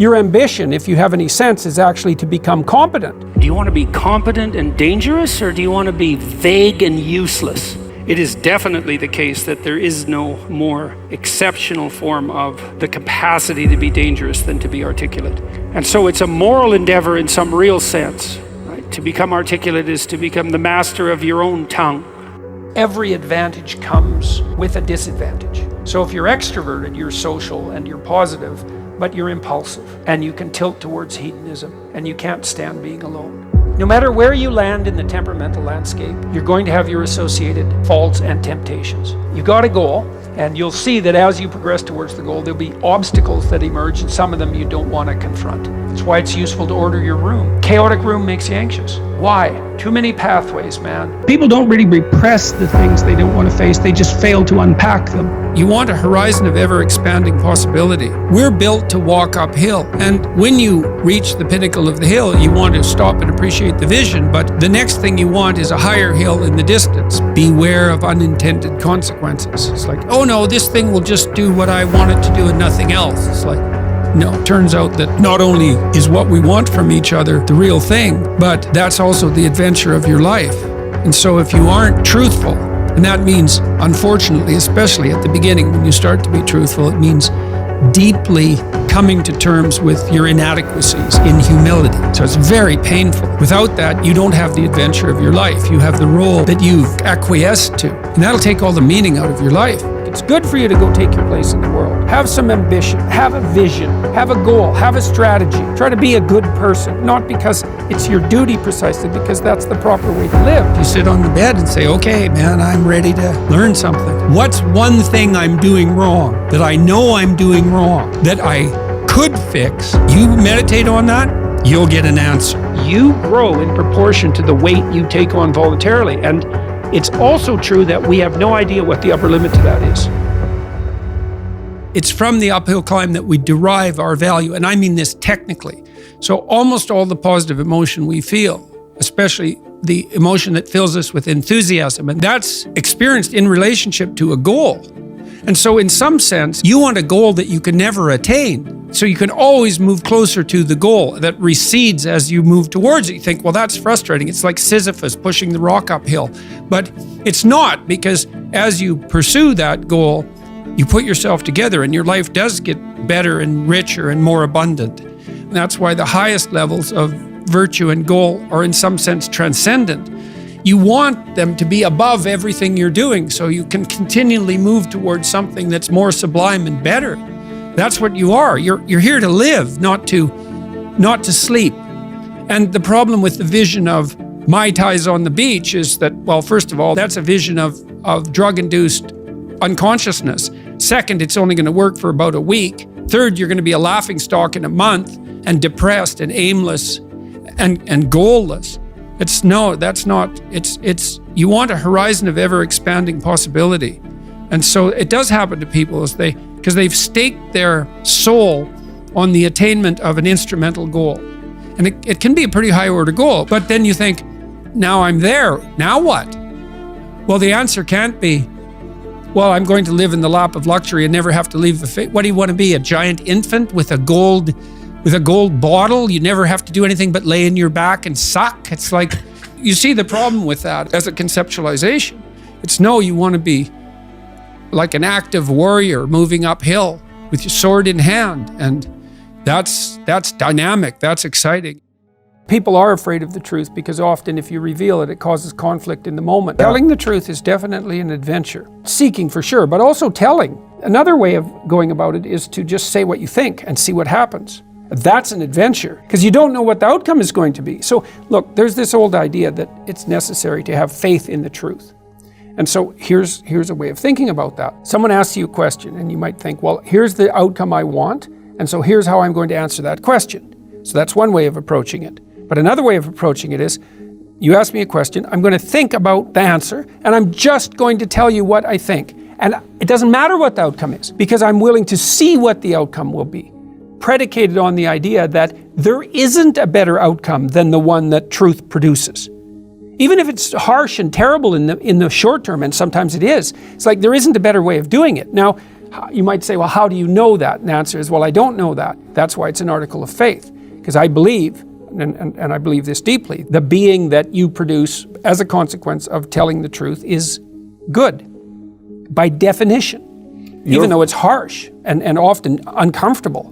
Your ambition, if you have any sense, is actually to become competent. Do you want to be competent and dangerous, or do you want to be vague and useless? It is definitely the case that there is no more exceptional form of the capacity to be dangerous than to be articulate. And so it's a moral endeavor in some real sense. Right? To become articulate is to become the master of your own tongue. Every advantage comes with a disadvantage. So if you're extroverted, you're social and you're positive, but you're impulsive and you can tilt towards hedonism and you can't stand being alone. No matter where you land in the temperamental landscape, you're going to have your associated faults and temptations. You got a goal, and you'll see that as you progress towards the goal, there'll be obstacles that emerge, and some of them you don't want to confront. That's why it's useful to order your room. Chaotic room makes you anxious. Why? Too many pathways, man. People don't really repress the things they don't want to face, they just fail to unpack them. You want a horizon of ever-expanding possibility. We're built to walk uphill, and when you reach the pinnacle of the hill, you want to stop and appreciate the vision, but the next thing you want is a higher hill in the distance. Beware of unintended consequences. It's like, oh no, this thing will just do what I want it to do and nothing else. It's like, no, it turns out that not only is what we want from each other the real thing, but that's also the adventure of your life. And so if you aren't truthful, and that means, unfortunately, especially at the beginning when you start to be truthful, it means deeply coming to terms with your inadequacies in humility. So it's very painful. Without that, you don't have the adventure of your life. You have the role that you've acquiesced to. And that'll take all the meaning out of your life. It's good for you to go take your place in the world. Have some ambition, have a vision, have a goal, have a strategy. Try to be a good person, not because it's your duty precisely, because that's the proper way to live. You sit on the bed and say, okay, man, I'm ready to learn something. What's one thing I'm doing wrong, that I know I'm doing wrong, that I could fix? You meditate on that, you'll get an answer. You grow in proportion to the weight you take on voluntarily. And it's also true that we have no idea what the upper limit to that is. It's from the uphill climb that we derive our value, and I mean this technically. So almost all the positive emotion we feel, especially the emotion that fills us with enthusiasm, and that's experienced in relationship to a goal. And so in some sense, you want a goal that you can never attain. So you can always move closer to the goal that recedes as you move towards it. You think, well, that's frustrating. It's like Sisyphus pushing the rock uphill. But it's not, because as you pursue that goal, you put yourself together and your life does get better and richer and more abundant. And that's why the highest levels of virtue and goal are in some sense transcendent. You want them to be above everything you're doing so you can continually move towards something that's more sublime and better. That's what you are. You're here to live, not to sleep. And the problem with the vision of Mai Tais on the beach is that, well, first of all, that's a vision of drug-induced unconsciousness. Second, it's only going to work for about a week. Third, you're going to be a laughingstock in a month and depressed and aimless and goalless. You want a horizon of ever-expanding possibility. And so it does happen to people because they've staked their soul on the attainment of an instrumental goal. And it can be a pretty high-order goal, but then you think, now I'm there, now what? Well, the answer can't be, well, I'm going to live in the lap of luxury and never have to leave the face. What do you want to be, a giant infant with a gold bottle? You never have to do anything but lay in your back and suck. It's like, you see the problem with that as a conceptualization. It's no, you want to be like an active warrior moving uphill with your sword in hand. And that's dynamic, that's exciting. People are afraid of the truth because often if you reveal it, it causes conflict in the moment. Telling the truth is definitely an adventure. Seeking for sure, but also telling. Another way of going about it is to just say what you think and see what happens. That's an adventure, because you don't know what the outcome is going to be. So look, there's this old idea that it's necessary to have faith in the truth. And so here's a way of thinking about that. Someone asks you a question and you might think, well, here's the outcome I want, and so here's how I'm going to answer that question. So that's one way of approaching it. But another way of approaching it is, you ask me a question, I'm going to think about the answer, and I'm just going to tell you what I think. And it doesn't matter what the outcome is, because I'm willing to see what the outcome will be, predicated on the idea that there isn't a better outcome than the one that truth produces. Even if it's harsh and terrible in the short term, and sometimes it is, it's like there isn't a better way of doing it. Now, You might say, well, how do you know that? And the answer is, well, I don't know that. That's why it's an article of faith. Because I believe, and I believe this deeply, the being that you produce as a consequence of telling the truth is good, by definition, even though it's harsh and often uncomfortable,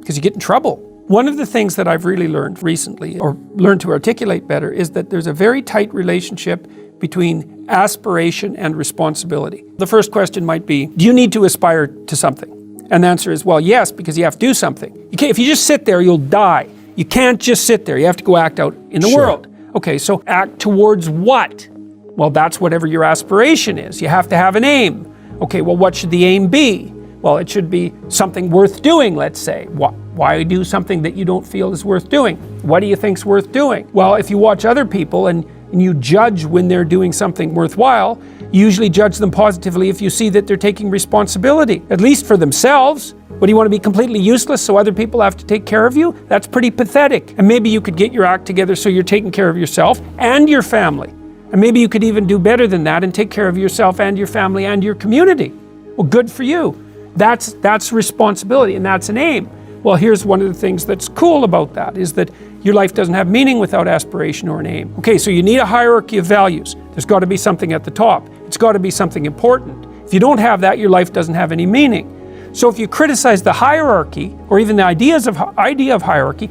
because you get in trouble. One of the things that I've really learned recently, or learned to articulate better, is that there's a very tight relationship between aspiration and responsibility. The first question might be, do you need to aspire to something? And the answer is, well, yes, because you have to do something. If you just sit there, you'll die. You can't just sit there. You have to go act out in the world. Okay, so act towards what? Well, that's whatever your aspiration is. You have to have an aim. Okay, well, what should the aim be? Well, it should be something worth doing, let's say. Why do something that you don't feel is worth doing? What do you think's worth doing? Well, if you watch other people and you judge when they're doing something worthwhile, you usually judge them positively if you see that they're taking responsibility, at least for themselves. What, do you want to be completely useless so other people have to take care of you? That's pretty pathetic. And maybe you could get your act together so you're taking care of yourself and your family. And maybe you could even do better than that and take care of yourself and your family and your community. Well, good for you. That's responsibility, and that's an aim. Well, here's one of the things that's cool about that, is that your life doesn't have meaning without aspiration or an aim. Okay, so you need a hierarchy of values. There's got to be something at the top. It's got to be something important. If you don't have that, your life doesn't have any meaning. So if you criticize the hierarchy, or even the idea of hierarchy,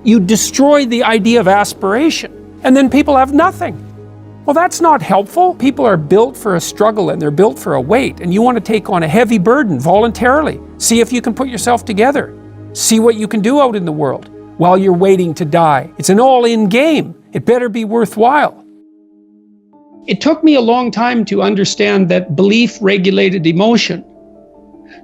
you destroy the idea of aspiration, and then people have nothing. Well, that's not helpful. People are built for a struggle and they're built for a weight, and you want to take on a heavy burden voluntarily. See if you can put yourself together. See what you can do out in the world while you're waiting to die. It's an all-in game. It better be worthwhile. It took me a long time to understand that belief regulated emotion.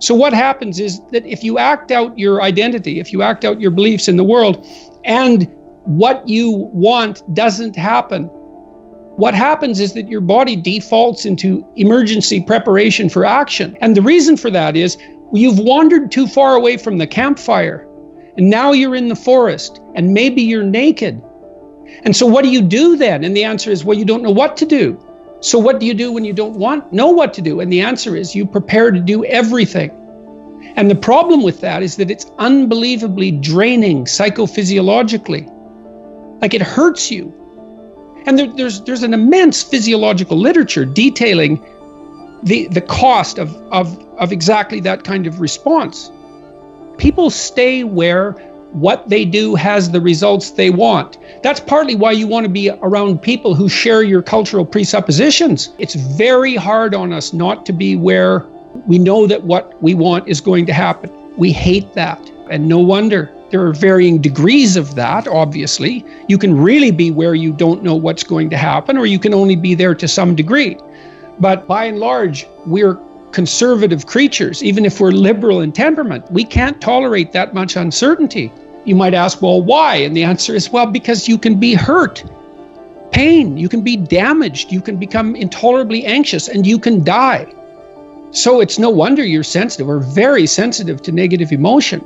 So what happens is that if you act out your identity, if you act out your beliefs in the world, and what you want doesn't happen, what happens is that your body defaults into emergency preparation for action. And the reason for that is you've wandered too far away from the campfire, and now you're in the forest, and maybe you're naked. And so what do you do then? And the answer is, well, you don't know what to do. So what do you do when you don't know what to do? And the answer is, you prepare to do everything. And the problem with that is that it's unbelievably draining psychophysiologically. Like, it hurts you. And there's an immense physiological literature detailing the cost of exactly that kind of response. People stay where what they do has the results they want. That's partly why you want to be around people who share your cultural presuppositions. It's very hard on us not to be where we know that what we want is going to happen. We hate that, and no wonder. There are varying degrees of that, obviously. You can really be where you don't know what's going to happen, or you can only be there to some degree. But by and large, we're conservative creatures. Even if we're liberal in temperament, we can't tolerate that much uncertainty. You might ask, well, why? And the answer is, well, because you can be hurt, pain, you can be damaged, you can become intolerably anxious, and you can die. So it's no wonder you're sensitive, or very sensitive, to negative emotion.